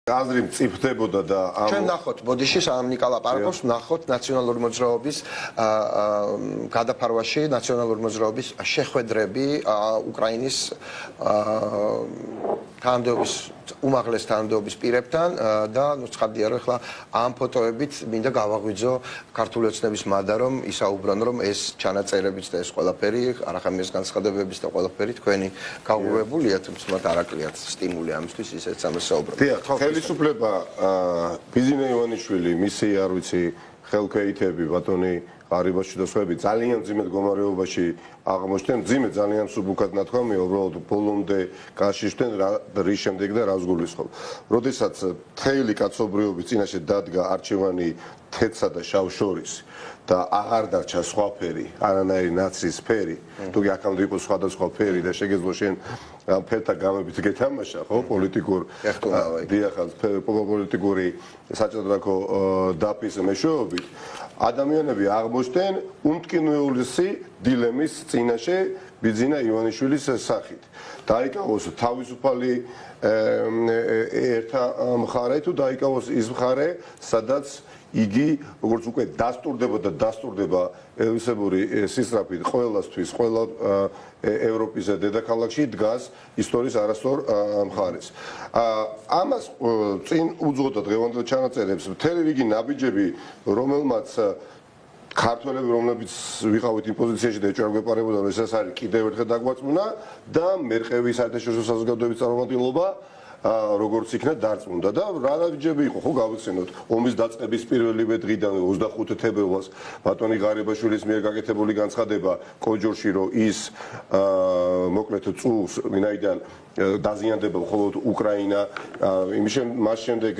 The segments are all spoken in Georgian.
აზრი მწიფდებოდა და ჩვენ ნახოთ ბოდიში ნიკა ლაპარაკობს ნახოთ ნაციონალური მოძრაობის გადაფარვაში ნაციონალური მოძრაობის შეხვედრები უკრაინის თანამდებობის უმაღლეს თანამდებობის პირებთან და ნუ ცხადია რომ ახლა ამ ფოტოებით მინდა გავაღვიძო ქართული ოცნების მადა რომ ისაუბრონ რომ ეს ჩანაწერებიც და ეს ყველაფერი არახამის განცხადებების და ყველაფერი თქვენი გაუღვებულია თუმცა მათ არ აკლიათ სტიმული ამისთვის ისეც ამას საუბრობთ. ხელისუფლება ბიზინა ივანიშვილი მისი არ ვიცი ხელქვეითები ბატონი ღარიბაში და სხვაები ძალიან ძიმე მდგომარეობაში აღმოჩნდნენ ძიმე ძალიან სუბუქად ნათქვამია უბრალოდ ბოლომდე გაშიშდნენ რის შემდეგ და რას გულისხმობ. როდესაც მთელი კაცობრიობის წინაშე დადგა არჩევანი თეთრსა და შავ შორის და აღარ დარჩა სხვა ფერი, არანაირი ნაცრის ფერი, თუკი აქამდე იყო სხვადასხვა ფერი და შეგეძლო შენ ფერთა გამებით გეთამაშა, ხო, პოლიტიკური საჭადრაკო დაფის მეშვეობით, ადამიანები აღმოჩნდნენ უმტკინველესი დილემის წინაშე ბიზინა ივანიშვილის სახით. დაიკავოს თავისუფალი ერთა მხარე თუ დაიკავოს ის მხარე, სადაც იგი როგორც უკვე დასტურდება ელისებური სისწრაფით ყველასთვის, ყველა ევროპის დედაქალაქში დგას ისტორიის არასწორ მხარეს. ამას წინ უძღოდა დღევანდელ ჩანაწერებს მთელი რიგი ნაბიჯები, რომელმაც ქართველები, რომლებიც ვიყავით იმ პოზიციაში და ეჭვარ გვეპარებოდა, რომ ეს არის კიდევ ერთხელ დაგვაწმუნა და მერყევის საერთაშორისო საზოგადოების წარმომადგენლობა როგორც იქნა დარწმუნდა და რა ნაბიჯები იყო ხო გავიხსენოთ ომის დაწყების პირველივე დღიდან 25 თებერვალს ბატონი ღარიბაშვილის მიერ გაკეთებული განცხადება კოჯორში რომ ის მოკლედ წულს ვინაიდან დაზიანდება მხოლოდ უკრაინა მას შემდეგ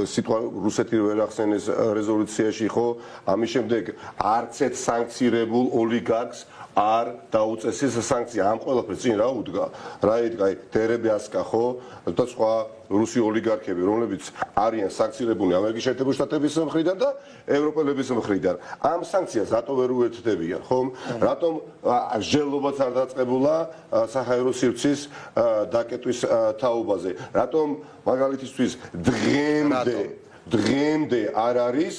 სიტყვა რუსეთი ვერ ახსენეს რეზოლუციაში ხო ამის შემდეგ არც ერთ სანქცირებულ ოლიგარქს არ დაუწესეს სანქცია ამ ყველაფერს წინ რა უდგა რა იდგა დერებიასკა ხო და სხვა რუსი ოლიგარქები რომლებიც არიან სანქცირებულნი ამერიკის შეერთებული შტატების მხრიდან და ევროპელების მხრიდან ამ სანქციას რატო ვერ უერთდებიან ხომ რატომ ჟელობაც არ დაწყებულა საჰაერო სივრცის დაკეტვის თაობაზე რატომ მაგალითისთვის დღემდე არ არის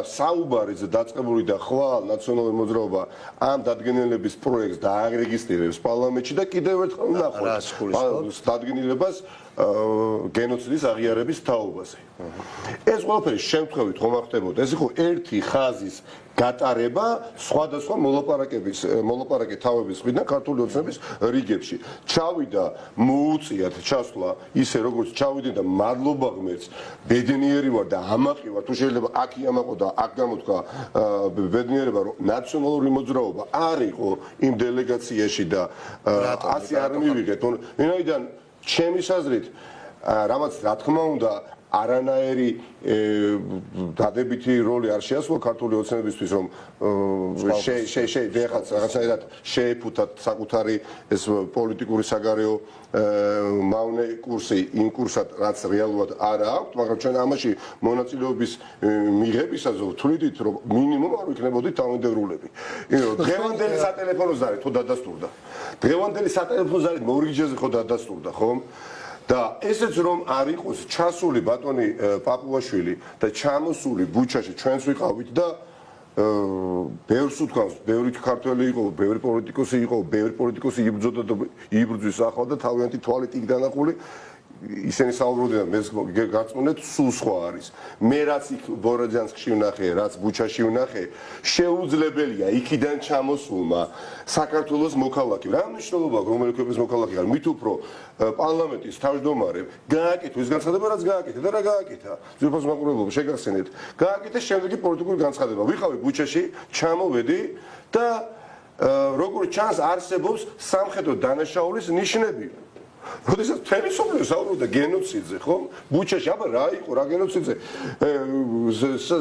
საუბარიც დაწყებული და ხვალ ნაციონალური მოძრაობა ამ დადგენილების პროექტს დაარეგისტრირებს პარლამენტში და კიდევ ერთხელ ნახოთ დადგენილებას გენოციდის აღიარების თაობაზე. ეს ყველაფერი შემთხვევით ხომ ახდებოდა, ეს იყო ერთი ხაზის გატარება სხვადასხვა მოლაპარაკე თავების მხრიდან ქართული ოცნების რიგებში. ჩავიდა მოუწიათ ჩასვლა ისე როგორც ჩავიდნენ და მადლობა ღმერთს ბედნიერი ვარ და ამაყი ვარ თუ შეიძლება აქ იამაყო და აქ გამოთქვა ბედნიერება რომ ნაციონალური მოძრაობა არ იყო იმ დელეგაციაში და ასე არ მივიღეთ. ვინაიდან ჩემის აზრით რამაც რა თქმა უნდა არანაირი დადებითი როლი არ შეასრულა ქართული ოცნებისთვის რომ რაღაცნაირად შეეფუთათ საკუთარი ეს პოლიტიკური საგარეო მავნე კურსი იმ კურსად რაც რეალურად არ აქვს მაგრამ ჩვენ ამაში მონაწილეობის მიღებისას ვთვლით რომ მინიმუმ არ ვიქნებოდით თავმჯდომარეები დღევანდელი სატელეფონო ზარი თუ დადასტურდა დღევანდელი სატელეფონო ზარი მორიგიჯეზე ხო დადასტურდა ხომ და ესეც რომ არ იყოს ჩასული ბატონი პაპუაშვილი და ჩამოსული ბუჩაში ჩვენს ვიყავით და ბევრს უთქვამს, ბევრი ქართველი იყო, ბევრი პოლიტიკოსი იყო, ბევრი პოლიტიკოსი იბრძოდა და იბრძვის ახლა და თავიანთი თვალით იქ დანახული ისინი საუბრობდნენ მე გაწმუნდეთ სულ სხვა არის მე რაც იქ ბოროძიანსკში ვნახე რაც ბუჩაში ვნახე შეუძლებელია იქიდან ჩამოსულმა საქართველოს მოქალაქე რა მნიშვნელობა რომელი ქვეყნის მოქალაქე არ მით უფრო პარლამენტის თავმჯდომარემ გააკეთა ის განცხადება რაც გააკეთა და რა გააკეთა ძვირფას მაყურებლობა შეგახსენეთ გააკეთა შემდეგი პოლიტიკური განცხადება ვიყავი ბუჩაში ჩამოვედი და როგორც ჩანს არსებობს სამხედრო დანაშაულის ნიშნები როდესაც მთელი სოფლიო საუბრობდა გენოციდზე, ხო? ბუჩაში, აბა რა იყო, რა გენოციდზე?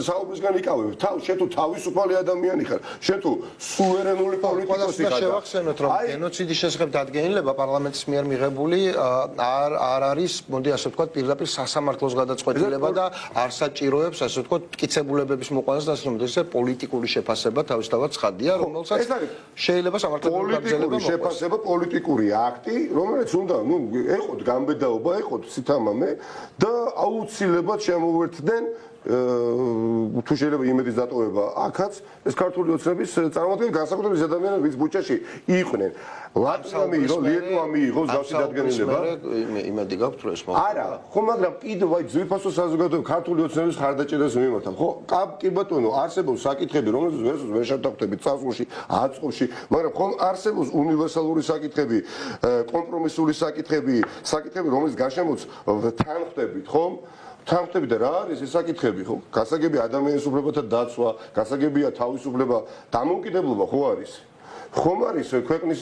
საუბრისგან იკავებ, შენ თუ თავისუფალი ადამიანი ხარ, შენ თუ სუვერენული პოლიტიკოსი ხარ. შევახსენოთ, რომ გენოციდის შესახებ დადგენილება პარლამენტის მიერ მიღებული არ არის, მოდი ასე ვთქვათ, პირდაპირ სასამართლოს გადაწყვეტილება და არ საჭიროებს, ასე ვთქვათ, მტკიცებულებების მოყვანას და ასე რომ ეს პოლიტიკური შეფასება თავისთავად ცხადია, რომელსაც შეიძლება სამართლებრივი გაგრძელება მოყვა. პოლიტიკური შეფასება, პოლიტიკური აქტი, რომელიც უნდა ეხოთ გამბედაობა, ეხოთ სითამამე და აუცილებლად შემოვერთდნენ თუ შეიძლება იმედის დატოვება აქაც ეს ქართული ოცნების წარმოადგენს განსაკუთრებით ადამიანები ვინც ბუჩაში იყვნენ. ლატვია მიიღო, ლიტვა მიიღო ზავში დადგენილება. იმედი გაქვთ რომ ეს არა, ხო, მაგრამ კიდევ აი ძვირფასო საზოგადოება ქართული ოცნების ხარდაჭერას მიმართავ. ხო, კი ბატონო, არსებობს საკითხები, რომელსაც ვერ შევთავაზებთ წასულში, აწყობში, მაგრამ ხომ არსებობს უნივერსალური საკითხები, კომპრომისული საკითხები, რომლის გარშემოც თან ხვდებით, ხო? თან ხვდებით და რა არის ეს საკითხები, ხო? გასაგებია ადამიანის უფლებათა დაცვა, გასაგებია თავისუფლება, დამოუკიდებლობა ხო არის? ხომ არის ქვეყნის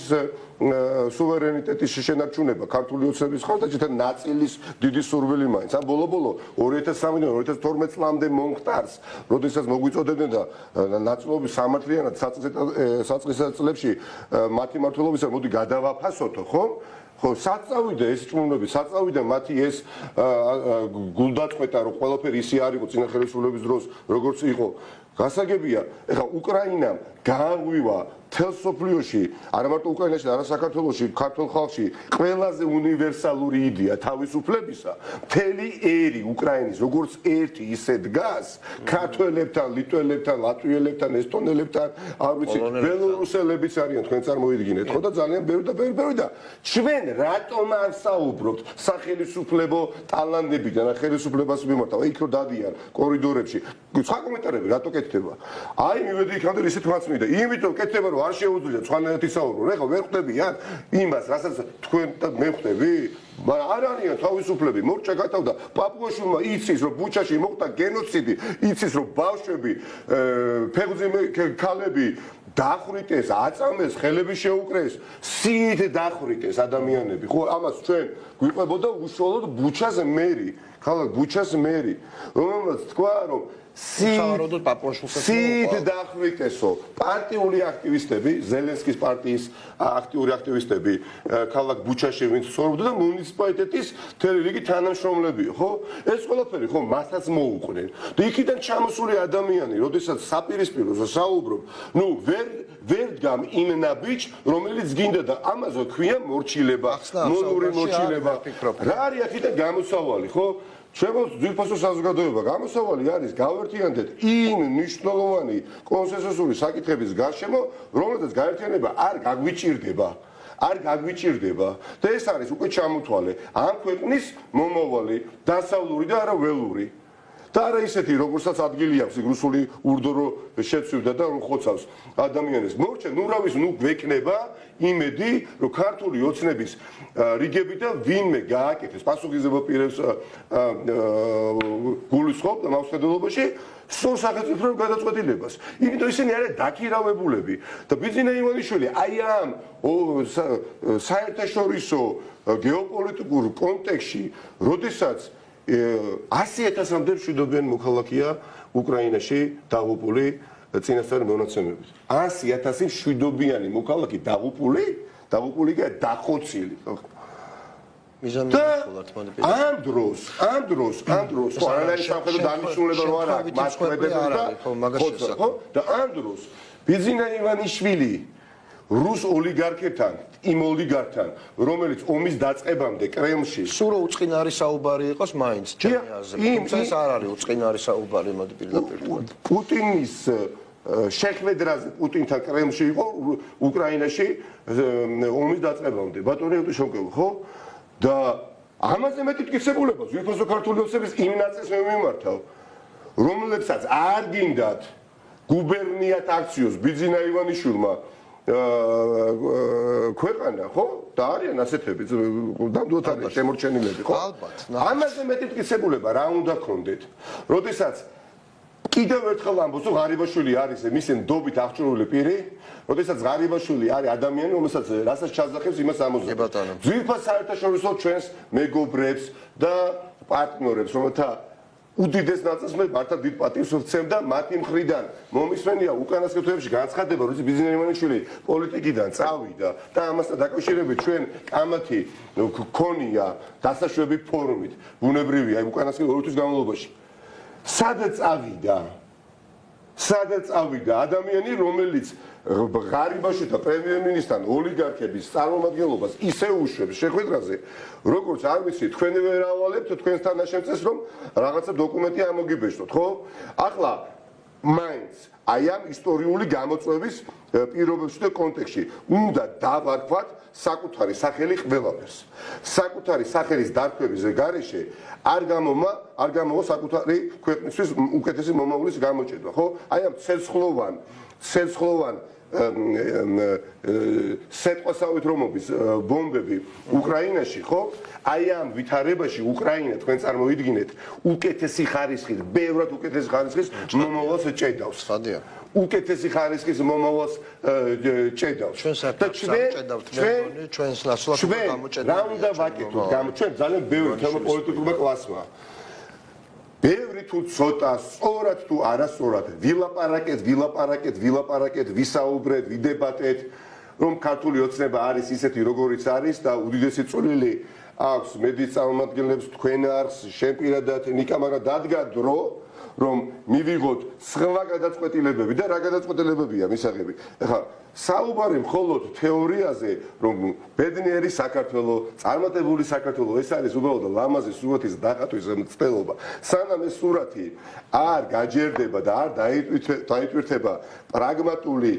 სუვერენიტეტის შენარჩუნება ქართული ოცნების ხარდაჭერა ნაწილის დიდი სურვილი მაინც. ან ბოლო-ბოლო 2013-2012 წლამდე მომხდარს, როდესაც მოგვიწოდებდნენ და ნაწილობის სამართლიანად საწყისას წლებში მათი მმართველობისა მოდი გადავაფასოთო, ხო? ხო, საწავიდა ეს ჭმუნები, საწავიდა მათი ეს გულდაწყვეტა, რომ ყველაფერი ისე არ იყო წინა ხელისუფლების დროს, როგორც იყო. გასაგებია, ეხლა უკრაინამ გააღვივა მთელ სოფლიოში, არა მარტო უკრაინაში, არა საქართველოში, ქართულ ხალხში ყველაზე უნივერსალური იდეა თავისუფლებისა, მთელი ერი უკრაინის როგორც ერთი ისე დგას, ქართველებთან, ლიტველებთან, ლატვიელებთან, ესტონელებთან, არ ვიცი, ბელორუსელებიც არიან, თქვენ წარმოიდგინეთ, ხო და ძალიან ბევრი და ჩვენ რატომ არ საუბრობთ სახელისუფლებო ტალანტებიდან, ხელისუფლებას მიმართავ, იქ რო დადიან კორიდორებში, სხვა კომენტარები რატო კეთდება? აი მივედი იქამდე ისეთ მაცმიდა, იმიტომ კეთდება რომ არ შეუძლია სხვანაირად ისაუბრონ. ეხლა ვერ ხვდებიან იმას, რასაც თქვენ და მე ხვდები, მაგრამ არ არიან თავისუფლები. მორჩა გათავდა პაპუაშვილმა იცის რომ ბუჩაში მოხდა გენოციდი, იცის რომ ბავშვები, ფეხმძიმე ქალები დახვრიტეს, აწამეს, ხელები შეუკრეს, სიით დახვრიტეს ადამიანები. ხო, ამას ჩვენ გვიყვებოდა უშუალოდ ბუჩას მერი, ქალაქ ბუჩას მერი, რომელმაც თქვა რომ სიით დახვრიტესო პარტიული აქტივისტები, ზელენსკის პარტიის აქტიური აქტივისტები, ქალაქ ბუჩაში ვინც ცხოვრობდა და მუნიციპალიტეტის მთელი რიგი თანამშრომლები, ხო? ეს ყველაფერი ხო მათაც მოუყვნენ. და იქიდან ჩამოსული ადამიანი, როდესაც საპირისპიროზე საუბრობ, ნუ ვერ დგამ იმ ნაბიჯ, რომელიც გინდა და ამაზე ქვია მორჩილება, მონური მორჩილება. რა არის აქედან გამოსავალი, ხო? Ჩემს ძვირფასო საზოგადოება გამოსავალი არის გავერთიანდეთ იმ მნიშვნელოვანი კონსენსუსური საკითხების გარშემო, რომელზეც გაერთიანება არ გაგვიჭირდება. და ეს არის უკვე ჩამოთვალე ამ ქვეყნის მომავალი, დასავლური და არა ველური. და არა ისეთი, როგორცაც ადგილი აქვს რუსული ურდო შეცვიდა და რომ ხოცავს ადამიანებს. მორჩა, ნუ რა ვიცი, ნუ გვექნება იმედი, რომ ქართული ოცნების რიგები და ვინმე გააკეთეს პასუხისმგებლობა პირებს გულისხმობ და მავსხედველობაში სულ სახელმწიფო გადაწყვეტილებას. იმიტომ ისინი არიან დაქირავებულები და ბიძინა ივანიშვილი აი ამ საერთაშორისო გეოპოლიტიკურ კონტექსტში, როდესაც 100,000-მდე მშვიდობიანი მოქალაქეა უკრაინაში დაღუპული წინასწარი მონაცემებით. 100,000 მშვიდობიანი მოქალაქე დაღუპული კი დახოცილი. ამ დროს, ხო, არანაირი სამხედრო დანიშნულება რო არ აქვს, მას ხვედები და ამ დროს ბიძინა ივანიშვილი რუს ოლიგარქებთან, იმ ოლიგარქთან, რომელიც ომის დაწყებამდე კრემლში სულ რო უწყინარი საუბარი იყოს მაინც ჩემი აზრით. თუმცა ეს არ არის უწყინარი საუბარი, მოდი პირდაპირ. პუტინის შეხვედრაზე პუტინთან კრემლში იყო უკრაინაში ომის დაწყებამდე. ბატონი ევტუშენკო, ხო? და ამაზე მეტი მტკიცებულება ძვირფასო ქართული ოცნების იმ ნაწილს მე მიმართავ, რომლებსაც არ გინდათ გუბერნიათ აქციოს ბიძინა ივანიშვილმა ქვეყანა, ხო? და არიან ასეთები, ნამდვილად არის შემორჩენილები, ხო? ალბათ. ამაზე მეტი მტკიცებულება რა უნდა გქონდეთ? როდესაც კიდევ ერთხელ ამბობს, რომ ღარიბაშვილი არის მისი ნდობით აღჭურვილი პირი, როდესაც ღარიბაშვილი არის ადამიანი, რომელსაც რასაც ჩაძახებს, იმას ამოძახებს. ძვირფას საერთაშორისო ჩვენს მეგობრებს და პარტნიორებს, რომელთა უდიდეს ნაწილს მე მართლა დიდ პატივს ვცემ და მათი მხრიდან მომისმენია უკანასკნელებში განცხადება, რომ ბიძინა ივანიშვილი პოლიტიკიდან წავიდა და ამასთან დაკავშირებით ჩვენ კამათი გქონია დასაშვები ფორმით, ბუნებრივია, უკანასკნელ 2 თვის განმავლობაში. სადაც წავიდა სადაც წავიდა ადამიანი, რომელიც ღარიბაში და პრემიერ-მინისტრთან ოლიგარქების წარმომადგენლობას ისე უშვებს შეხვედრაზე, როგორც არ ვიცი, თქვენ ვერ ავალებთ თქვენს თანაშემწეს, რომ რაღაცა დოკუმენტი ამოგიბეჭდოთ, ხო? ახლა მაინც აი ამ ისტორიული გამოწვევის პირობებში და კონტექსტში უნდა დავარქვათ საკუთარი სახელი ყველაფერს. საკუთარი სახელის დარქმების გარეშე არ გამოვა საკუთარი ქვეყნისთვის უკეთესი მომავლის გამოჭედვა, ხო? აი ამ ცეცხლოვან სეტყვასავით რომობის ბომბები უკრაინაში, ხო? აი ამ ვითარებაში უკრაინა თქვენ წარმოიდგინეთ უკეთესი ხარისხის, ბევრად უკეთესი ხარისხის მომავალს ჭედავს. ხადია. უკეთესი ხარისხის მომავალს ჭედავს. და ჩვენს ნაცვლად გამოჭედავს. რა უნდა ვაკეთოთ? ჩვენ ძალიან ბევრი თემაპოლიტიკურმა კლასმა. ბევრი თუ ცოტა, სწორად თუ არასწორად, ვილაპარაკეთ, ვისაუბრეთ, ვიდებატეთ, რომ ქართული ოცნება არის ისეთი, როგორიც არის და უდიდესი წვლილი აქვს მედიის წარმომადგენლებს, თქვენ არხს, შენ პირადად, ნიკა, მაგრამ დადგა დრო, რომ მივიღოთ სხვა გადაწყვეტილებები და რა გადაწყვეტილებებია მისაღები. ახლა საუბარი მხოლოდ თეორიაზე, რომ ბედნიერი საქართველო, წარმატებული საქართველო, ეს არის უბრალოდ ლამაზი სურათის დახატვის მცდელობა. სანამ ეს სურათი არ გაჯერდება და არ დაიტვირთება პრაგმატული,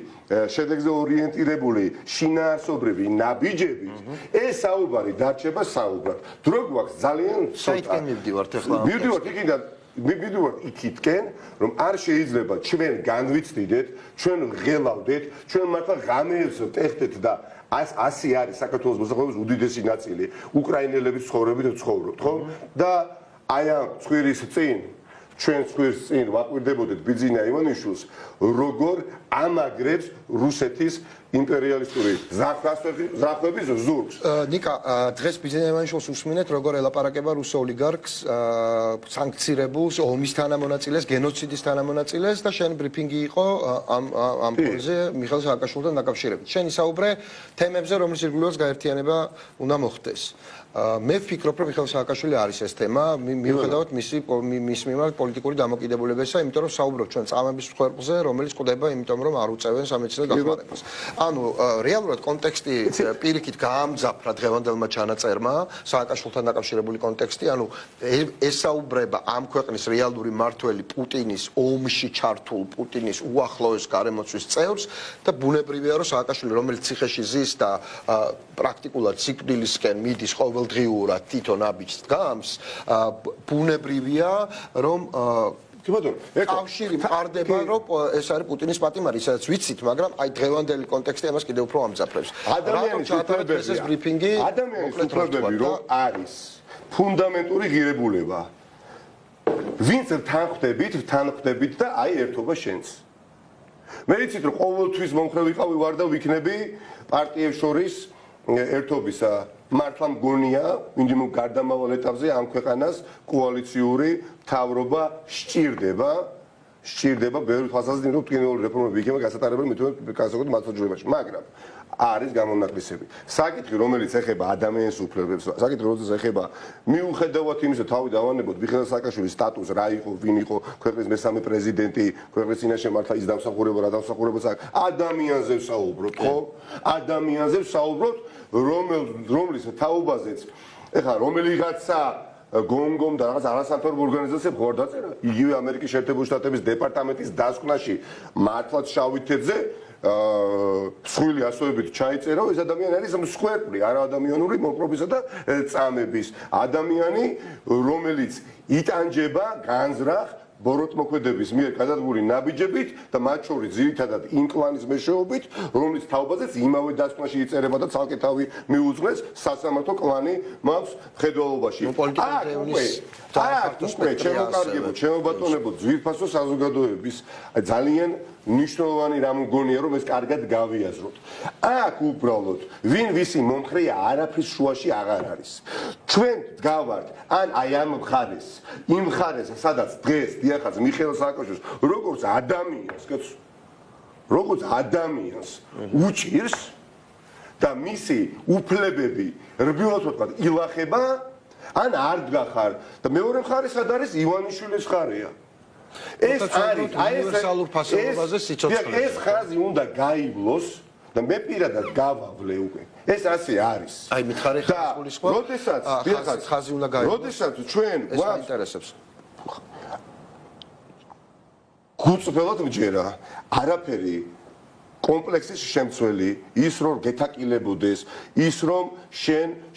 შედეგზე ორიენტირებული, შინაარსობრივი ნაბიჯებით, ეს საუბარი დარჩება საუბრად. დრო გვაქვს ძალიან ცოტა. მივდივართ იქიდან მივიდივართ იქითკენ, რომ არ შეიძლება ჩვენ განვიცდიდეთ, ჩვენ ღელავდეთ, ჩვენ მართლა ღამეებს ტეხტეთ და ასე არის საქართველოს მოსახლეობის უდიდესი ნაწილი, უკრაინელების ცხოვრებით ცხოვრობთ, ხო? და აი ამ ცხვირის წინ, ჩვენ ცხვირის წინ ვაკვირდებოდეთ ბიძინა ივანიშვილს, როგორ ამაგრებს რუსეთის იმპერიალისტური ზრახვების ზურგს. ნიკა, დღეს ბიძინა ივანიშვილს უსმინეთ, როგორ ელაპარაკება რუს ოლიგარქს, სანქცირებულს, ომის თანამონაწილეს, გენოციდის თანამონაწილეს და შენ ბრიფინგი იყო ამ ფონზე მიხეილ სააკაშვილთან დაკავშირებით. შენ ისაუბრე თემებზე, რომლის ირგვლივაც გაერთიანება უნდა მოხდეს. მე ვფიქრობ, რომ მიხეილ სააკაშვილი არის ეს თემა, მიუხედავად მის მიმართ პოლიტიკური დამოკიდებულებისა, იმიტომ რომ საუბრობთ ჩვენ წამების მსხვერპლზე, რომელიც ყდება, იმიტომ რომ არ უწევენ სამედიცინო დახმარებას. ანუ რეალურად კონტექსტი პირიქით გაამძაფრა დღევანდელმა ჩანაწერმა, სააკაშვილთან დაკავშირებული კონტექსტი, ანუ ესაუბრება ამ ქვეყნის რეალური მმართველი პუტინის ომში ჩართულ პუტინის უახლოეს გარემოცვის წევრს და ბუნებრივია, რომ სააკაშვილი, რომელიც ციხეში ზის და პრაქტიკულად სიკვდილისკენ მიდის ყოველდღიურად თვითონ აბიჯს დგამს, ბუნებრივია, რომ კავშირი მყარდება, რომ ეს არის პუტინის პატიმარი, სადაც ვიცით, მაგრამ აი დღევანდელი კონტექსტი ამას კიდევ უფრო ამძაფრებს. ადამიანის უფლებები რომ არის ფუნდამენტური ღირებულება. ვინც თანხდებით და აი ერთობა შენს. მე ვიცით, რომ ყოველთვის მომხრე ვიყავი ვარ და ვიქნები პარტიებს შორის ერთობისა. მართლა მგონია, მინიმუმ გარდამავალ ეტაპზე ამ ქვეყანას კოალიციური მთავრობა სჭირდება ბევრი თვალსაზრისით, რომ ტკინეული რეფორმები იქნება გასატარებელი განსაკუთრებით მართლმსაჯულებაში, მაგრამ არის გამონაკლისები. საკითხი, რომელიც ეხება ადამიანის უფლებებს, საკითხი, რომელიც ეხება მიუხედავად იმისა, თავი დავანებოთ მიხეილ სააკაშვილის სტატუსს, რა იყო, ვინ იყო ქვეყნის მესამე პრეზიდენტი, ქვეყნის წინაშე მართლა ის დამსახურება, რა დამსახურებაც აქვს, ადამიანზე ვსაუბრობთ, ხო? ადამიანზე ვსაუბრობთ, რომლის თაობაზეც, ეხლა რომელიღაცა გომგომ და რაღაც არასამთავრობო ორგანიზაციებს ხوار დაწერა, იგივე ამერიკის შეერთებული შტატების დეპარტამენტის დასკვნაში მართლაც შავით თეთრზე მსხვილი ასოებით ჩაიწერა, ეს ადამიანი არის მსხვერპლი, არაადამიანური მოპყრობისა და წამების ადამიანი, რომელიც იტანჯება განზრახ ბოროტმოქმედების მიერ გადადგმული ნაბიჯებით და მათ შორის ძირითადად იმ კლანის მეშვეობით, რომლის თაობაზეც იმავე დასკვნაში იწერება და ცალკე თავი მიუძღვნეს სასამართლო კლანი მაქვს მხედველობაში. ჩემო ბატონებო, ძვირფასო საზოგადოების ძალიან ნიშნულოვანი რამ მგონია, რომ ეს კარგად გავიაზროთ. აქ უბრალოდ ვინ ვისი მომხრეა არაფრის შუაში აღარ არის. ჩვენ დგავართ ან აი ამ მხარეს, იმ მხარეს, სადაც დღეს დიახაც მიხეილ სააკაშვილს როგორც ადამიანს უჭირს და მისი უფლებები რბილად ვთქვათ ილახება, ან არ დგახარ და მეორე მხარე სად არის ივანიშვილის მხარეა. ეს არის უნივერსალურ ფასეულობაზე სიცოცხლე. ეს ხაზი უნდა გაივლოს და მე პირადად გავავლე უკვე. ეს ასე არის. აი მითხარი ხაზს გულისხმობ. როდესაც ხაზი უნდა გაივლოს. როდესაც ჩვენ ეს მაინტერესებს. გუწვდელად მჯერა არაფერი კომპლექსის შემცველი ის რომ გეთაკილებოდეს ის რომ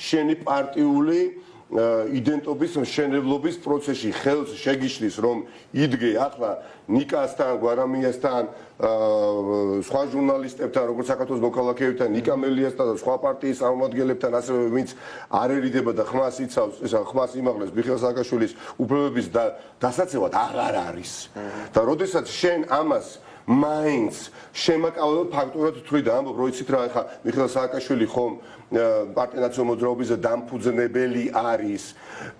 შენი პარტიული იდენტობის მშენებლობის პროცესში ხელს შეგიშლის რომ იდგე ახლა ნიკასთან, გვარამიასთან, სხვა ჟურნალისტებთან, როგორც საქართველოს მოქალაქეებთან, ნიკა მელიასთან და სხვა პარტიის წარმომადგენლებთან, ასევე ვინც არ ერიდება და ხმას იცავს, ხმას იმაღლებს მიხეილ სააკაშვილის უფლებების დასაცავად აღარ არის. და როდესაც შენ ამას მაინც შემაკავებელ ფაქტურად თვლი და ამბობ, რომ იცით რა, ახლა მიხეილ სააკაშვილი ხომ პარტია ნაციონალურ მოძრაობის დამფუძნებელი არის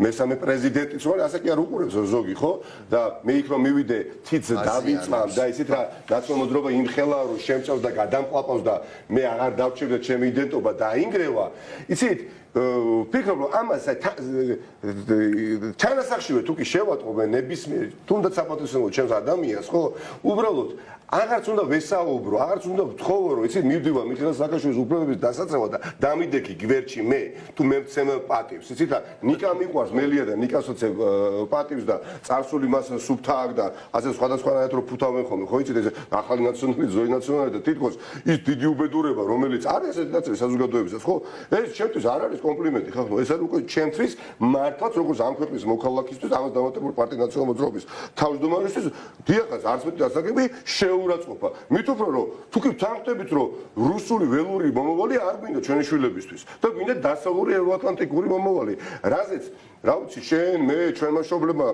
მესამე პრეზიდენტიც რომ ასე კი არ უყურებს ზოგი ხო და მე იქ რომ მივიდე თიც დავიწმავ და ისეთ რა ნაციონალურ მოძრაობა იმხელა რომ შემწევს და გადამყლაპავს და მე აღარ დავჭირდა ჩემი იდენტობა დაინგრევა იცით ფიქრობ რომ ამას ჩანასახშივე თუ კი შევატყობე ნებისმიერ თუნდაც საპატრიოტიზმო ჩემს ადამიანს ხო უბრალოდ აღარც უნდა ვესაუბრო, აღარც უნდა ვთხოვო, რომ იცით მივდივა მიხეილ სააკაშვილის უფლებების დასაცავად და დამიდექი გვერდში მე, თუ მე მცემ პატივს, იცით რა, ნიკა მიყვარს მელია და ნიკასოცე პატივს და წარსული მას სუფთა აქვს და ასე სხვადასხვანაირად რომ ფუთავენ ხოლმე, ხო იცით ეს ახალი ნაციონალური, ზოგი ნაციონალური და თითქოს ის დიდი უბედურება, რომელიც არის ესეთი ნაწილი საზოგადოებისას, ხო? ეს ჩემთვის არ არის კომპლიმენტი, ხო? ეს არის უკვე ჩემთვის მართლაც როგორც ამ ქვეყნის მოქალაქისთვის, ამას დამატებული პარტიის ნაციონალური მოძრაობის თავმჯდომარისთვის, დიახაც არც მეტი დასაგები შეურაცხყოფა. მით უფრო რომ თუ კი ვთანხმდებით რომ რუსული ველური მომავალი არ გვინდა ჩვენი შვილებისთვის და გვინდა დასავლური ევროატლანტიკური მომავალი. რაზეც რა ვიცი შენ მე ჩვენმა მშობლებმა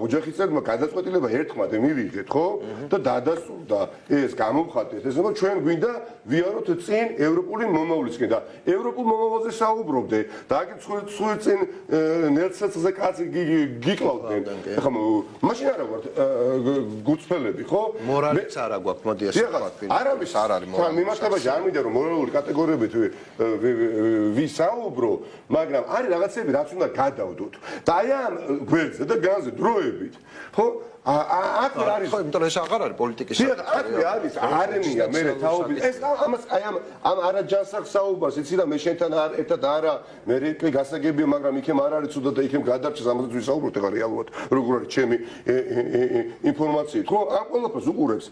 ოჯახისწერმა გადაწყვეტილება ერთხმად მივიღეთ ხო და დადასტურდა ეს გამოვხატეთ ეს რომ ჩვენ გვინდა ვიაროთ წინ ევროპული მომავლისკენ და ევროპულ მომავალზე საუბრობდე და აქ ცხოველ წინ ნელსაცზე კაცი გიკლავდნენ ეხლა მაშინ არა ვართ გუწფელები ხო მორალიც არა გვაქვს მოდი ასე ვთქვათ არავის არ არის მორალი მიმართებაში არ მინდა რომ მორალური კატეგორიებით ვისაუბრო მაგრამ არის რაღაცები რაც უნდა გადავდოთ და აი ამ გვერდზე და განზე დროებით ხო აქ არის ხო იმიტომ ეს აღარ არის პოლიტიკის აქ არის არენია მე თაობის ეს ამას აი ამ არაჯანსაღ საუბარს იცი და მე შენთან ერთად არა მე რეკი გასაგებია მაგრამ იქემ არ არის ცუდა და იქემ გადარჩეს ამასაც ვისაუბროთ ეხლა რეალურად როგორ არის ჩემი ინფორმაციით ხო ამ ყველაფერს უყურებს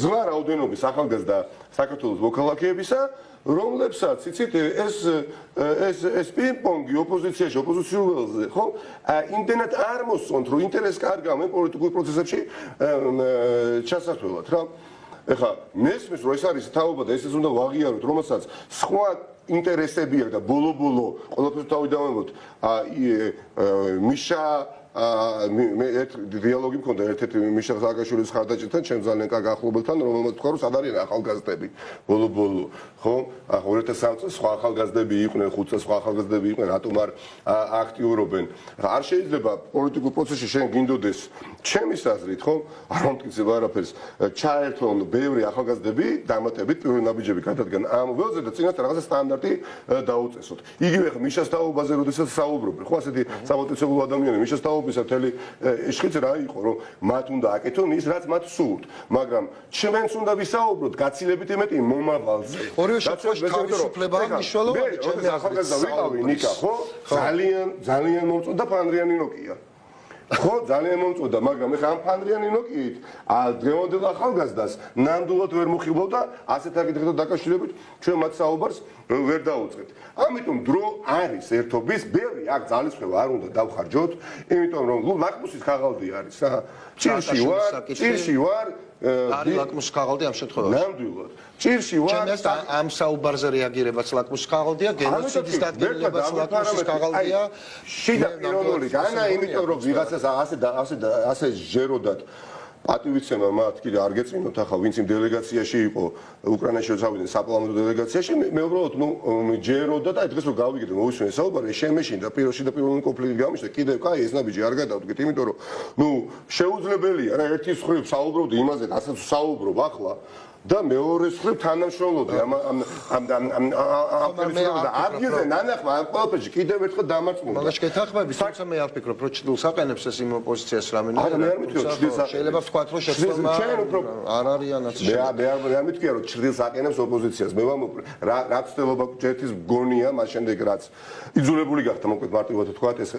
ზღვა რაოდენობის ახალგაზრდა საქართველოს მოქალაქეებისა რომლებსაც იცით ეს პინგ-პონგი ოპოზიციაში ოპოზიციურ ველზე ხო იმდენად არ მოსწონთ რომ ინტერესს კარგავ მე პოლიტიკურ პროცესებში ჩასასვლელად რა ეხლა მესმის რომ ეს არის თაობა და ესეც უნდა ვაღიაროთ რომელსაც სხვა ინტერესები აქვს და ბოლო-ბოლო ყველაფერს თავი დავამბობთ მიშა მე ერთ დიალოგი მქონდა ერთ-ერთი მიშა სააკაშვილის ხარდაჭერთან ჩემ ძალიან კარგ ახლობელთან რომელმაც თქვა რომ სად არიან ახალგაზრდები ბოლო-ბოლო ხო 2003 წელს სხვა ახალგაზრდები იყვნენ 5 წელს სხვა ახალგაზრდები იყვნენ რატომ არ აქტიურობენ არ შეიძლება პოლიტიკურ პროცესში შენ გინდოდეს ჩემის აზრით ხო არ მომტკიცებ არაფერს ჩაერთონ ბევრი ახალგაზრდები დამატებით პირველი ნაბიჯები გადადგან ამ ველზე და წინასწარ რაღაცა სტანდარტი დაუწესოთ იგივე ხა მიშას თაობაზე როდესაც საუბრობენ ხო ასეთი სამოწესებულ ადამიანი მიშას ისა მთელი შხიც რა იყო რომ მათ უნდა აკეთონ ის რაც მათ სურთ მაგრამ ჩვენც უნდა ვისაუბროთ გაცილებით იმეტი მომავალზე ორივე შემთხვევაში თავისუფლებაა მნიშვნელოვანი ჩემი ახალგაზრდა ვიყავი ნიკა ხო ძალიან მომწონდა ფანრიანი ნოკია ხო ძალიან მომწონდა მაგრამ ეხლა ამ ფანრიანი ნოკიით დღევანდელ ახალგაზრდას ნამდვილად ვერ მოხიბლავდა ასეთ აკითხებთან დაკავშირებით ჩვენ მათ საუბარს ვერ დაუწყეთ ამიტომ დრო არის ერთობის ბევრი აქ ძალისხმევა არ უნდა დავხარჯოთ იმიტომ რომ ლაკმუსის ქაღალდი არის რა ჭირში ვარ არის ლაკმუსის ქაღალდი ამ შემთხვევაში ნამდვილად ჭირში ვარ ამ საუბარზე რეაგირებაც ლაკმუსის ქაღალდია გენოციდის დადგენილებაც ლაკმუსის ქაღალდია შიდა პიროვნული განა იმიტომ რომ ვიღაცას ასე ჟეროდათ პატივიცემა მათ კიდე არ გეწინოთ ახლა ვინც იმ დელეგაციაში იყო უკრაინაში წავიდნენ საპარლამენტო დელეგაციაში მე უბრალოდ ჯეროდა და დღეს რომ გავიგეთ მოვისმენთ საუბარი შემეშინდა პირველი კონფლიქტი გამიშდა კიდევ კაი ეს ნაბიჯი არ გადავდგეთ იმიტომ რომ შეუძლებელია რა ერთის მხრივ საუბრობდი იმაზე რასაც საუბრობ ახლა და მეორეს მხრივ თანამშრომლობდი ამ ადგილზე ნანახმა ამ ყველაფერში კიდევ ერთხელ დამარცხმული. მაგას გეთანხმები, თუმცა მე არ ვფიქრობ, რომ ჭრილს აყენებს ეს იმ ოპოზიციას რამენად. არა, მე არ მითქვი, რომ ჭრილს შეიძლება ვთქვათ, რომ შეცდომა არ არიანაც. მე არ მითქვია, რომ ჭრილს აყენებს ოპოზიციას. მე ვამბობ, რა ცდილობა ჯერთის გონია მას შემდეგ რაც იძულებული გახდა მოკლედ მარტივად ვთქვათ ეს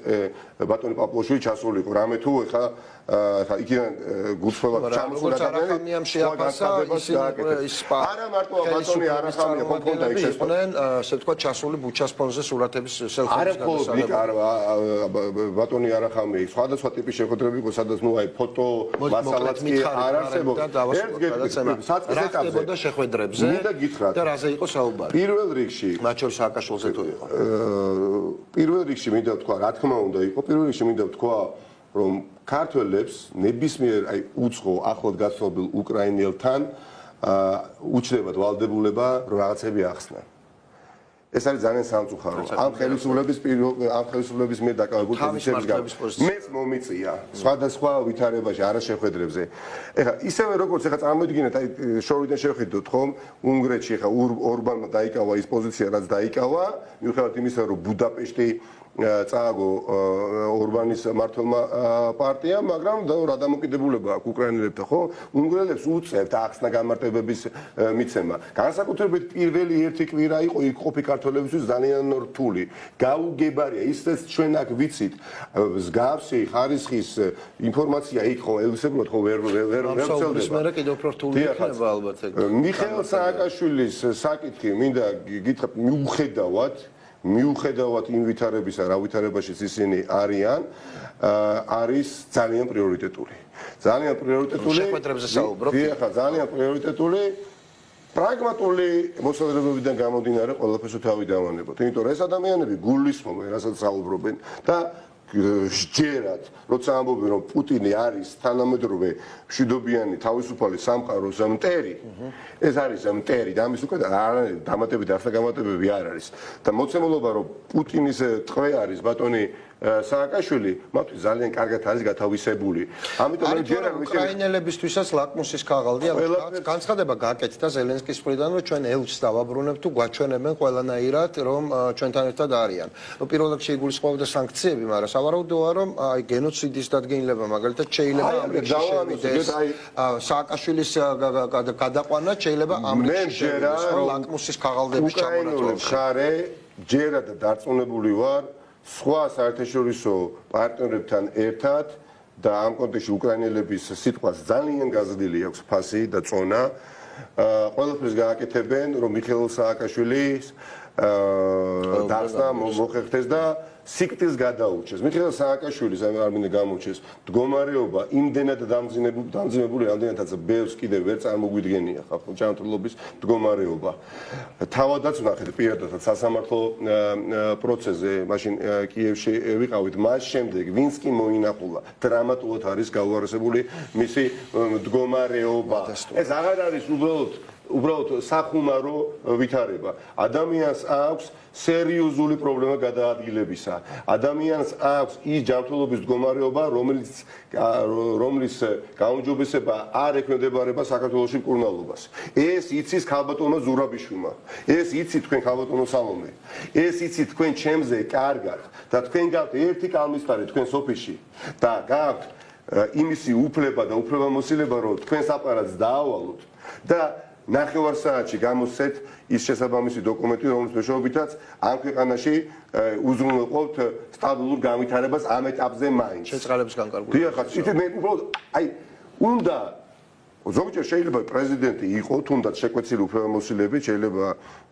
ბატონი პაპლოშვილი ჩასული იყო. რამე თუ ეხა იქიდან გულწრფელად ჩამოსულა და არახამიამ შეაფასა არა მარტო ბატონი არახამია ხონდა იქ იყვნენ ასე ვთქვათ ჩასული ბუჩას ფონზე სურათების სელფის ბატონი არახამია სხვადასხვა ტიპის შეხვედრები იყო სადაც ნუ აი ფოტო მასალაც კი არ არსებობს საწყის ეტაპზე და შეხვედრებზე და რაზე იყო საუბარი პირველ რიგში მათ შორის სააკაშვილზე თუ იყო პირველ რიგში მინდა ვთქვა რა თქმა უნდა იყო პირველ რიგში მინდა ვთქვა რომ ქართველებს ნებისმიერ აი უცხო ახლად გაცნობილ უკრაინელთან უჩნდებათ ვალდებულება რომ რაღაცები ახსნან. ეს არის ძალიან სამწუხარო. ამ ხელისუფლების მიერ დაკავებულ პოზიციების გამო მეც მომიწია სხვადასხვა ვითარებაში არაშეხვედრებზე. ეხლა ისევე როგორც ეხლა წარმოიდგინეთ აი შორიდან შევხედოთ ხომ უნგრეთში ეხლა ორბანმა დაიკავა ის პოზიცია რაც დაიკავა მიუხედავად იმისა რომ ბუდაპეშტი წააგო ორბანის მმართველმა პარტიამ, მაგრამ რა დამოკიდებულება აქვს უკრაინელებთან, ხო? უნგრელებს უწევთ ახსნა გამარტებების მიცემა. განსაკუთრებით პირველი ერთი კვირა იყო იქ ყოფი ქართველებისთვის ძალიან რთული. გაუგებარია, ისიც ჩვენ აქ ვიცით, მსგავსი ხარისხის ინფორმაცია იქ ხო ელისებურად ხო ვერ ვცელდება. მე კიდევ უფრო რთული იქნება ალბათ ეგ. მიხეილ სააკაშვილის საკითხი მინდა გითხრათ მიუხედავად იმ ვითარებისა, რა ვითარებაშიც ისინი არიან, არის ძალიან პრიორიტეტული. ძალიან პრიორიტეტული. შეხვედრებზე საუბრობთ. ხა ძალიან პრიორიტეტული. პრაგმატული მოსაზრებებიდან გამომდინარე ყველაფერს თავი დავანებოთ. იმიტომ რომ ეს ადამიანები გულისხმობენ, რასაც საუბრობენ და სჯერათ, როცა ამბობენ რომ პუტინი არის თანამედროვე მშვიდობიანი თავისუფალი სამყაროს მტერი, ეს არის მტერი და ამის უკვე დამატებითი ახსნა-გამატებები არ არის. და მოცემულობა რომ პუტინის ტყვე არის ბატონი სააკაშვილი, მათთვის ძალიან კარგად არის გათავისებული. ამიტომ მე ჯერა უკრაინელებისთვისაც ლაკმუსის ქაღალდია, განცხადება გაკეთდა ზელენსკის მხრიდან, რომ ჩვენ ელჩს დავაბრუნებთ თუ გვაჩვენებენ ყველანაირად, რომ ჩვენთან ერთად არიან. პირველ რიგში იგულისხმობდა სანქციები, მაგრამ სავარაუდოა, რომ აი გენოციდის დადგენილება მაგალითად შეიძლება ამ რიგში შევიდეს. სააკაშვილის გადაყვანა შეიძლება ამ რიგში შევიდეს, რომ ლაკმუსის ქაღალდების ჩამონათვალს. ხარე ჯერა და დარწმუნებული ვარ სხვა საერთაშორისო პარტნიორებთან ერთად და ამ კონტექსტში უკრაინელების სიტყვას ძალიან გაზრდილი აქვს ფასი და წონა. ყველაფერს გააკეთებენ, რომ მიხეილ სააკაშვილის დაცვა მოხერხდეს და სიკვდილს გადაურჩეს. მიხეილ სააკაშვილის არ მინდა გამოჩეს მდგომარეობა იმდენად დამძიმებული, რამდენადაც ბევრს კიდევ ვერ წარმოგვიდგენია ხალხო ჯანმრთელობის მდგომარეობა. თავადაც ვნახეთ პირადად სასამართლო პროცესზე, მაშინ კიევში ვიყავით, მას შემდეგ ვინც კი მოინახულა, დრამატულად არის გაუარესებული მისი მდგომარეობა. ეს აღარ არის უბრალოდ სახუმარო ვითარება. ადამიანს აქვს სერიოზული პრობლემა გადაადგილებისა. ადამიანს აქვს ის ჯანმრთელობის მდგომარეობა, რომლის გაუმჯობესება არ ექვემდებარება საქართველოში მკურნალობას. ეს იცის ქალბატონმა ზურაბიშვილმა. ეს იცით თქვენ ქალბატონო სალომე. ეს იცით თქვენ ჩემზე კარგად და თქვენ გაქვთ ერთი კალმისყარი თქვენ სოფიში და გაქვთ იმისი უფლება და უფლებამოსილება, რომ თქვენს აპარატს დაავალოთ და ნახევარ საათში გამოსცეთ ის შესაბამისი დოკუმენტი, რომლის მეშვეობითაც ამ ქვეყანაში უზრუნველყოფთ სტაბილურ განვითარებას ამ ეტაპზე მაინც. შეწყალების განკარგულება. დიახ, ისე მე უბრალოდ აი უნდა ზოგჯერ შეიძლება პრეზიდენტი იყო, თუნდაც შეკვეცილი უფლებამოსილებით, შეიძლება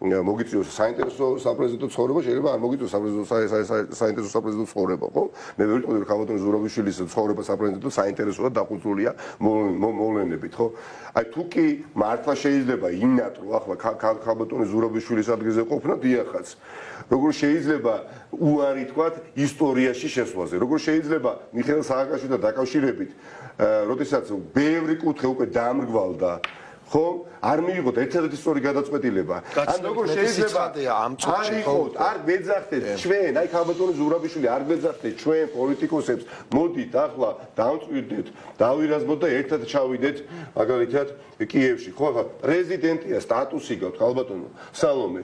მოგიწიოს საინტერესო საპრეზიდენტო ცხოვრება, შეიძლება არ მოგიწიოს საინტერესო საპრეზიდენტო ცხოვრება, ხო? მე ვერ ვიტყოდი, რომ ქალბატონ ზურაბიშვილის ცხოვრება საპრეზიდენტო საინტერესოა დაფუძნებულია მოვლენებით, ხო? აი თუ კი მართლა შეიძლება ინატრო ახლა ქალბატონ ზურაბიშვილის ადგილზე ყოფნა, დიახაც. როგორ შეიძლება უარი თქვათ ისტორიაში შესვლაზე, როგორ შეიძლება მიხეილ სააკაშვილთან დაკავშირებით, როდესაც ბევრი კუთხე უკვე დამრგვალდა, ხო არ მიიღოთ ერთადერთი სწორი გადაწყვეტილება ან როგორ შეიძლება არ იყოთ არ მეძახდეთ ჩვენ აი ქალბატონი ზურაბიშვილი არ მეძახდეთ ჩვენ პოლიტიკოსებს მოდით ახლა დავწვიდეთ დავირაზმოთ და ერთად ჩავიდეთ მაგალითად კიევში ხო ახლა პრეზიდენტია სტატუსი გაქვთ ქალბატონო სალომე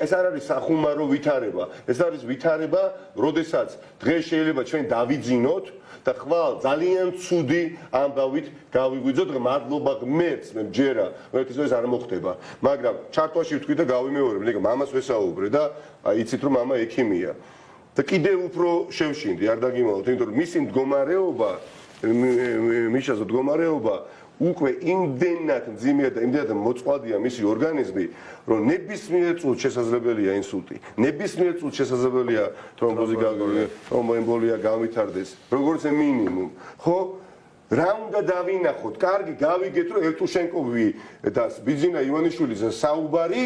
ეს არ არის სახუმარო ვითარება ეს არის ვითარება როდესაც დღეს შეიძლება ჩვენ დავიძინოთ და ხვალ ძალიან ცუდი ამბავით გავიგვიძოთ მადლობა ღმერთს მე მჯერა რომ ეს არ მოხდება მაგრამ ჩარტვაში ვთქვი და გავიმეორებ ნიკა მამას ვესაუბრე და იცით რომ მამა ექიმია და კიდევ უფრო შევშინდი არ დაგიმალოთ იმიტომ რომ მისი მდგომარეობა მიშას მდგომარეობა უკვე იმდენად მძიმეა და იმდენად მოწყვლადია მისი ორგანიზმი რომ ნებისმიერ წუთს შესაძლებელია ინსულტი ნებისმიერ წუთს შესაძლებელია თრომბოემბოლია გავითარდეს როგორც მინიმუმ ხო რა უნდა დავინახოთ კარგი გავიგეთ რომ ევტუშენკოვი და ბიძინა ივანიშვილის საუბარი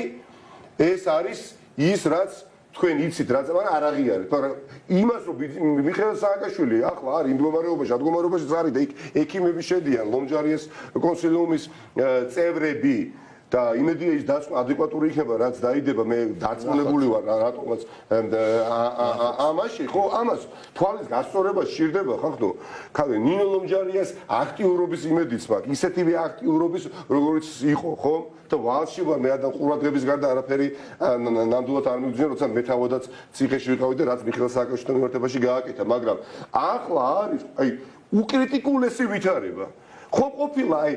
ეს არის ის რაც თქვენ იცით რა ზამან არ აღიარეთ მაგრამ იმას რომ მიხეილ სააკაშვილი ახლა არის იმ მდგომარეობაში არის და ექიმები შედიან ლომჯარიეს კონსილიუმის წევრები და იმედია ის დაცვა ადეკვატური იქნება რაც დაიდება მე დარწმუნებული ვარ რატომაც ამაში ხო ამას თვალის გასწორება სჭირდება ხახტო ხალე ნინო ლომჯარიას აქტიურობის იმედიც მაქვს ისეთივე აქტიურობის როგორც იყო ხო და ვალში ვარ მე ადამ ყურადღების გარდა არაფერი ნამდვილად არ მიგძინე როცა მე თავადაც ციხეში ვიყავი და რაც მიხეილ სააკაშვილთან მიმართებაში გააკეთა მაგრამ ახლა არის აი უკრიტიკულესი ვითარება ხო ყოფილა აი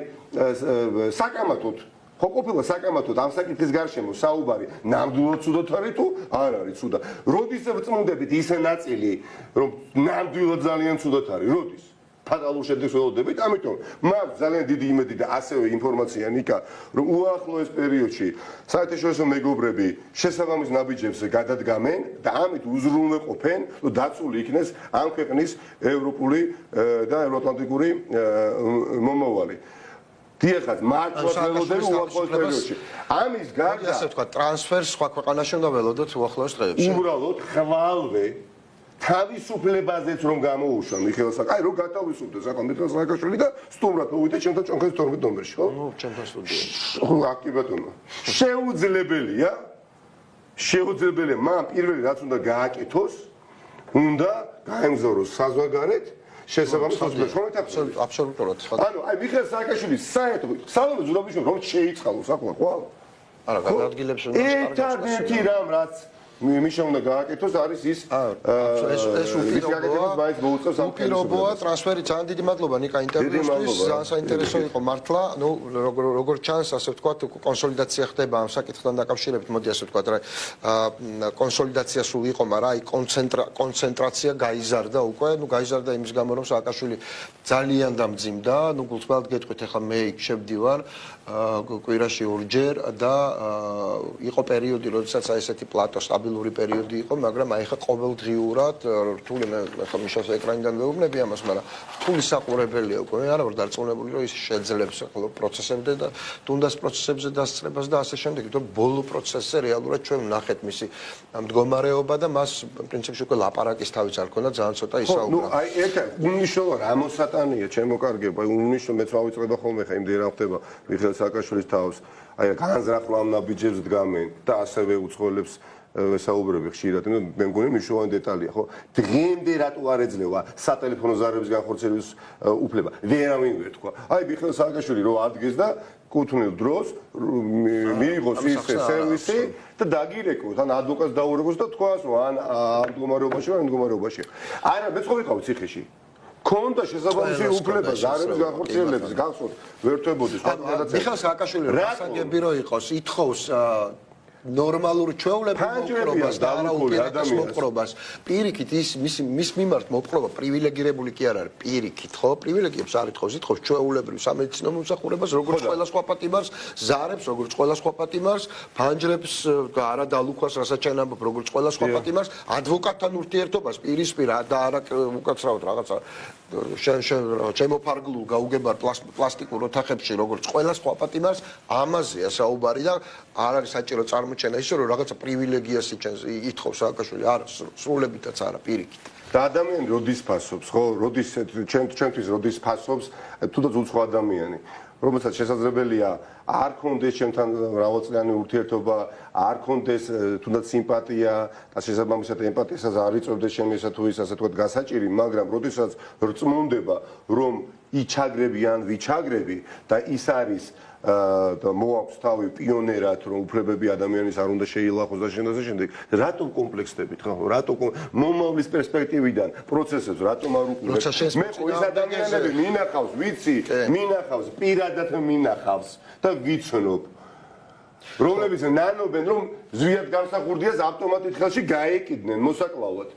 საკამათოდ ხო ყოფილა საკამათოდ ამ საკითხის გარშემო საუბარი ნამდვილად ცუდად არის თუ არ არის ცუდა როდის ვწმუნდებით ისე ნაწილი რომ ნამდვილად ძალიან ცუდად არის როდის ფატალურ შედეგს ველოდებით ამიტომ მაქვს ძალიან დიდი იმედი და ასევე ინფორმაცია ნიკა რომ უახლოეს პერიოდში საერთაშორისო მეგობრები შესაბამის ნაბიჯებს გადადგამენ და ამით უზრუნველყოფენ რომ დაცული იქნეს ამ ქვეყნის ევროპული და ევროატლანტიკური მომავალი დიახაც მართლაც ველოდები უახლოეს პერიოდში ამის გარდა ასე ვთქვა ტრანსფერს სხვა ქვეყანაში უნდა ველოდოთ უახლოეს დღეებში უბრალოდ ხვალვე თავისუფლებაზეც რომ გამოუშვა მიხეილ სააკაშვილი აი რომ გათავისუფლდეს ახლა მიხეილ სააკაშვილი და სტუმრად მოვიდეთ ჩემთან ჭონქრის 12 ნომერში ხო? ნუ ჩემთან სტუდიაში. ხო აკი ბატონო. შეუძლებელია მან პირველი რაც უნდა გააკეთოს უნდა გაემგზავროს საზღვარგარეთ შესაბამის აბსოლუტურად აბსოლუტურად ხო. ანუ აი მიხეილ სააკაშვილი საერთოდ სალომე ზურაბიშვილი რომ შეიწყალოს ახლა ხო? არა გადაადგილებს უნდა ერთადერთი რამ რაც მიშა უნდა გააკეთოს არის ის ეს უპირობოა ტრანსფერი ძალიან დიდი მადლობა ნიკა ინტერვიუსთვის ძალიან საინტერესო იყო მართლა ნუ როგორც ჩანს ასე ვთქვათ კონსოლიდაცია ხდება ამ საკითხთან დაკავშირებით მოდი ასე ვთქვათ რა კონსოლიდაცია სულ იყო მაგრამ აი კონცენტრაცია გაიზარდა უკვე ნუ გაიზარდა იმის გამო რომ სააკაშვილი ძალიან დამძიმდა ნუ გულწრფელად გეტყვით ახლა მე იქ შევდივარ კვირაში ორჯერ და იყო პერიოდი როდესაც აი ესეთი პლატო სტაბილური პერიოდი იყო მაგრამ აი ხა ყოველდღიურად რთული მე ხა მიშას ეკრანიდან ვეუბნები ამას მაგრამ რთული საყურებელია უკვე მე არა ვარ დარწმუნებული რომ ის შეძლებს ახლა პროცესებზე და თუნდაც პროცესებზე დასწრებას და ასე შემდეგ თუმცა ბოლო პროცესზე რეალურად ჩვენ ვნახეთ მისი მდგომარეობა და მას პრინციპში უკვე ლაპარაკის თავიც არ ქონდა ძალიან ცოტა ისაუბრა ნუ აი ერთ უნიშნულო რამოსატანია ჩემო კარგება უნიშნულო მეც ვავიწყდება ხოლმე ხა იმდენ რა ხდება მიხეილ სააკაშვილის თავს აი განზრახვა ამ ნაბიჯებს დგამენ და ასევე უცხოელებს ვესაუბრები ხშირად მე მგონი მნიშვნელოვანი დეტალია ხო დღემდე რატო არ ეძლევა სატელეფონო ზარების განხორციელების უფლება ვერავინ ვერ თქვა აი მიხეილ სააკაშვილი რო ადგეს და კუთვნილ დროს მიიღოს ის სერვისი და დაგირეკოს ან ადვოკატს დაურეკოს და თქვას რომ ან ამ მდგომარეობაში ან მდგომარეობაში არა მე ხო ვიყავ ციხეში კონდა შესაბამისი უფლება ზარების განხორციელების გახსოვთ ვერთვებოდის მიხეილ სააკაშვილი რასაგები რო იყოს ითხოვს ნორმალურ ჩვეულებრივ მოპყრობას და არაუპირატეს მოპყრობას პირიქით ის მის მიმართ მოპყრობა პრივილეგირებული კი არ არის პირიქით ხო პრივილეგიებს არ ითხოვს ითხოვს ჩვეულებრივ სამედიცინო მომსახურებას როგორც ყველა სხვა პატიმარს ზარებს როგორც ყველა სხვა პატიმარს ფანჯრებს და არა დალუქვას რასაც ჩვენ ამბობ როგორც ყველა სხვა პატიმარს ადვოკატთან ურთიერთობას პირისპირ და არა უკაცრავად რაღაცა შემოფარგლულ გაუგებარ პლასტიკურ ოთახებში როგორც ყველა სხვა პატიმარს ამაზეა საუბარი და არ არის საჭირო წარმოჩენა ისე რომ რაღაცა პრივილეგიას ითხოვს სააკაშვილი არა სრულებითაც არა პირიქით და ადამიანი როდის ფასობს ხო როდის ჩვენთვის როდის ფასობს თუნდაც უცხო ადამიანი რომელსაც შესაძლებელია არ ქონდეს ჩემთან მრავალწლიანი ურთიერთობა, არ ქონდეს თუნდაც სიმპათია და შესაბამისად ემპათიასაც არ იწევდეს ჩემი ესა თუ ის ასე თქვა გასაჭირი, მაგრამ როდესაც რწმუნდება, რომ იჩაგრებიან ვიჩაგრები და ის არის და მოაქვს თავი პიონერად რომ უფლებები ადამიანის არ უნდა შეილახოს და შემდეგ რატომ კომპლექსდებით ხო რატომ მომავლის პერსპექტივიდან პროცესებს რატომ არ უყურებთ მე ხო ის ადამიანები მინახავს ვიცი მინახავს პირადად მინახავს და ვიცნობ რომლებიც ნანობენ რომ ზვიად გამსახურდიას ავტომატით ხელში გაეკიდნენ მოსაკლავად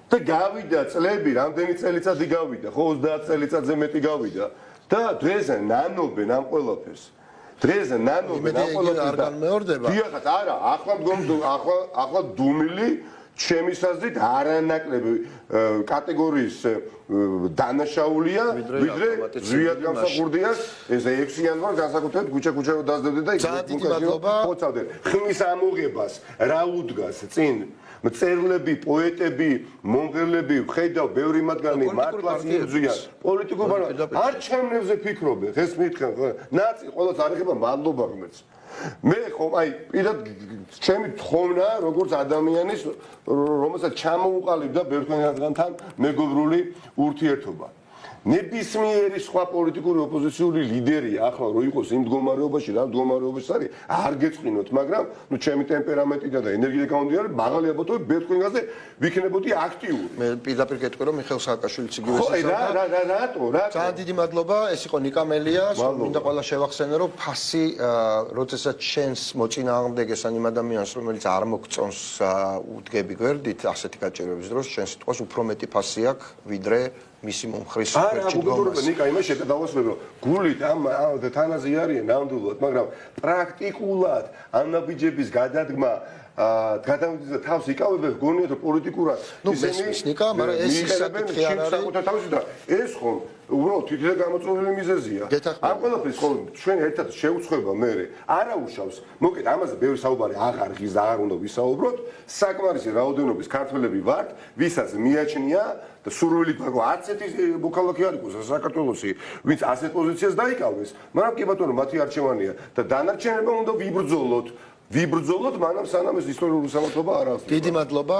და გავიდა წლები რამდენი წელიწადი გავიდა ხო 30 წელიწადზე მეტი გავიდა და დღეს ნანობენ ამ ყველაფერს დღეს ნანობენ ამ ყველაფერს არ განმეორდება დიახაც არა ახლა დუმილი ჩემის აზრით არანაკლები კატეგორიის დანაშაულია ვიდრე ზვიად გამსახურდიას ეს 6 იანვარს განსაკუთრებით ქუჩა-ქუჩა დაძდებდე და ხოცავდნენ ხმის ამოღებას რა უდგას წინ მწერლები, პოეტები, მომღერლები, ხედავ, ბევრი მათგანი მართლაც იბრძვიან პოლიტიკურ არ ჩემნებზე ფიქრობენ, ეს მითხენ, ნაცი ყოველს არ ეხება მადლობა ღმერთს. მე ხომ აი პირად ჩემი თხოვნა როგორც ადამიანის რომელსაც ჩამოუყალიბდა ბევრ ქვეყანასთან მეგობრული ურთიერთობა. ნებისმიერი სხვა პოლიტიკური ოპოზიციური ლიდერი ახლა რო იყოს იმ მდგომარეობაში რა მდგომარეობაში არის არ გეწყინოთ მაგრამ ნუ ჩემი ტემპერამენტიდან და ენერგიიდან გამომდინარე მაღალი აბათოები ბევრ ქვეყანაზე ვიქნებოდი აქტიური მე პირდაპირ გეტყვი რომ მიხეილ სააკაშვილიც იგივე რატო ძალიან დიდი მადლობა ეს იყო ნიკამელია მინდა ყველა შევახსენე რომ ფასი როდესაც შენს მოწინააღმდეგე ან იმ ადამიანს რომელიც არ მოგწონს უდგები გვერდით ასეთი გაჭირვების დროს შენ სიტყვას უფრო მეტი ფასი აქვს ვიდრე მისი მომხრის გუბერნატორი ნიკა იმას შედავასვლებო გულით ამ თანაზე არიან ნამდვილად მაგრამ პრაქტიკულად ანაბიჯების გადადგმა გადამდის თავს იკავებენ გონიათ პოლიტიკურად ისინი ნიკა მაგრამ ეს საკითხი არ არის და ეს ხომ უბრალოდ თვითონ გამოწვეული მიზეზია ამ ყველაფერს ხო ჩვენ ერთად შეუცხება მე არა უშავს მოკეთ ამაზე ბევრი საუბარი აღარ ღირს და აღარ უნდა ვისაუბროთ საკმარისი რაოდენობის ქართველები ვართ ვისაც მიაჩნია და სურვილი გქონდა არც ერთი მოქალაქე არ იყოს საქართველოსი ვინც ასეთ პოზიციას დაიკავეს მაგრამ კი ბატონო მათი არჩევანია და დანარჩენებმა უნდა ვიბრძოლოთ მანამ სანამ ეს ისტორიული სამართლობა არ აღწევს დიდი მადლობა